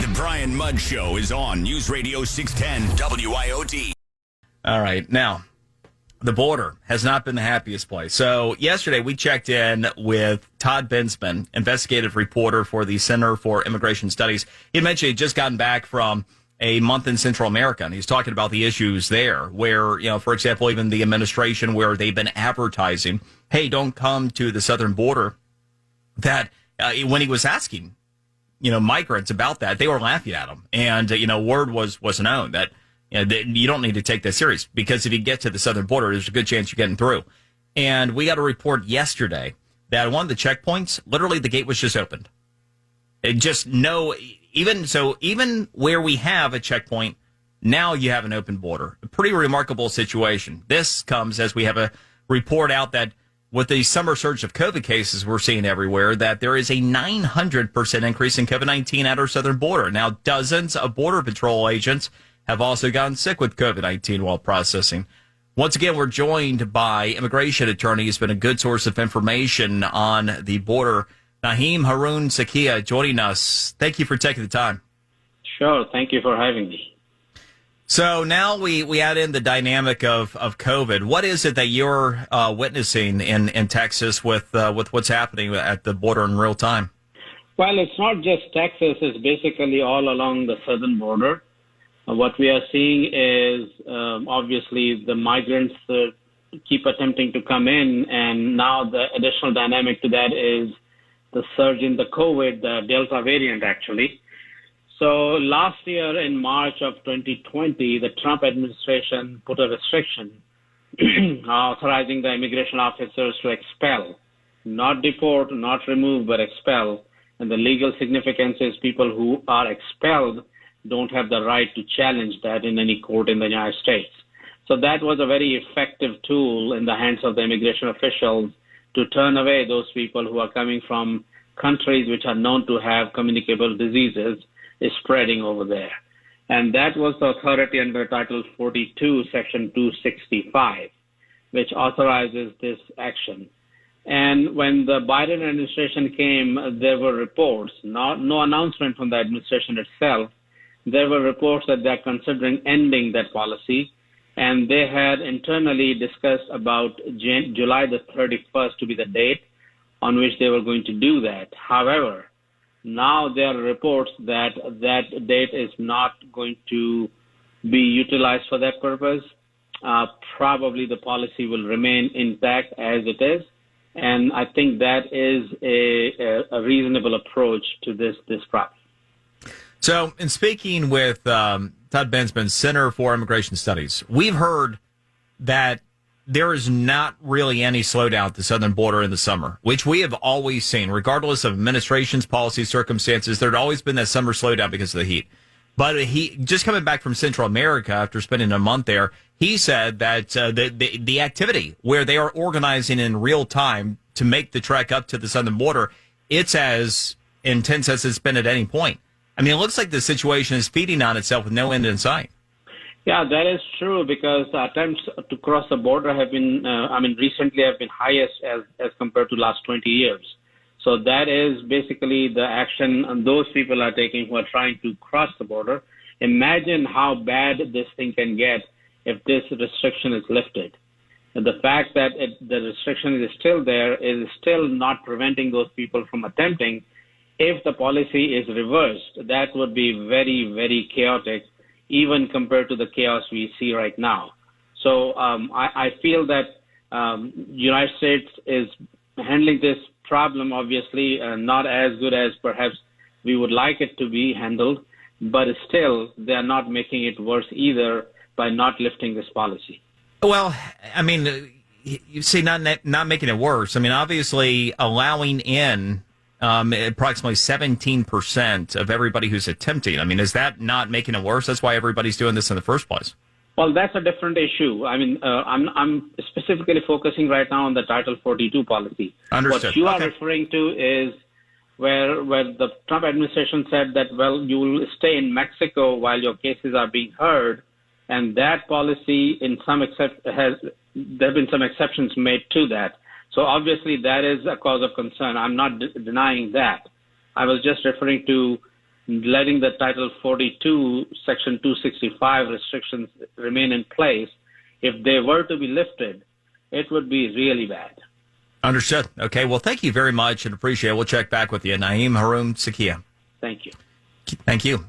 The Brian Mudd Show is on News Radio 610 WiOD. All right. Now, the border has not been the happiest place. So yesterday we checked in with Todd Bensman, investigative reporter for the Center for Immigration Studies. He mentioned he'd just gotten back from a month in Central America, and he's talking about the issues there where, for example, even the administration where they've been advertising, hey, don't come to the southern border, that when he was asking, migrants about that, they were laughing at him. And, word was known that, you don't need to take that serious because if you get to the southern border, there's a good chance you're getting through. And we got a report yesterday that one of the checkpoints, literally the gate was just opened. Even where we have a checkpoint, now you have an open border. A pretty remarkable situation. This comes as we have a report out that with the summer surge of COVID cases we're seeing everywhere, that there is a 900% increase in COVID-19 at our southern border. Now, dozens of Border Patrol agents have also gotten sick with COVID-19 while processing. Once again, we're joined by immigration attorney who's been a good source of information on the border, Naim Haroon Sakhia, joining us. Thank you for taking the time. Sure. Thank you for having me. So now we add in the dynamic of COVID. What is it that you're witnessing in Texas with what's happening at the border in real time? Well, it's not just Texas. It's basically all along the southern border. What we are seeing is obviously the migrants keep attempting to come in, and now the additional dynamic to that is the surge in the COVID, the Delta variant, actually. So last year in March of 2020, the Trump administration put a restriction authorizing the immigration officers to expel, not deport, not remove, but expel. And the legal significance is people who are expelled don't have the right to challenge that in any court in the United States. So that was a very effective tool in the hands of the immigration officials to turn away those people who are coming from countries which are known to have communicable diseases is spreading over there. And that was the authority under Title 42, Section 265, which authorizes this action. And when the Biden administration came, there were reports, no announcement from the administration itself. There were reports that they're considering ending that policy. And they had internally discussed about July the 31st to be the date on which they were going to do that. However, now there are reports that that date is not going to be utilized for that purpose. Probably the policy will remain intact as it is. And I think that is a reasonable approach to this problem. So, in speaking with Todd Bensman, Center for Immigration Studies, we've heard that there is not really any slowdown at the southern border in the summer, which we have always seen, regardless of administration's policy circumstances. There had always been that summer slowdown because of the heat. But he just coming back from Central America after spending a month there, he said that the activity where they are organizing in real time to make the trek up to the southern border, it's as intense as it's been at any point. I mean, it looks like the situation is feeding on itself with no end in sight. Yeah, that is true because the attempts to cross the border have been, recently have been highest as compared to last 20 years. So that is basically the action those people are taking who are trying to cross the border. Imagine how bad this thing can get if this restriction is lifted. And the fact that the restriction is still there is still not preventing those people from attempting. If the policy is reversed, that would be very, very chaotic, even compared to the chaos we see right now. So I feel that United States is handling this problem, obviously, not as good as perhaps we would like it to be handled, but still they are not making it worse either by not lifting this policy. Well, I mean, you see, not making it worse. I mean, obviously allowing in approximately 17% of everybody who's attempting. I mean, is that not making it worse? That's why everybody's doing this in the first place. Well, that's a different issue. I mean, I'm specifically focusing right now on the Title 42 policy. Understood. What you are referring to is where the Trump administration said that, well, you will stay in Mexico while your cases are being heard, and that policy, there have been some exceptions made to that. So obviously that is a cause of concern. I'm not denying that. I was just referring to letting the Title 42, Section 265 restrictions remain in place, if they were to be lifted, it would be really bad. Understood. Okay. Well, thank you very much and appreciate it. We'll check back with you. Naim Haroon Sakhia. Thank you. Thank you.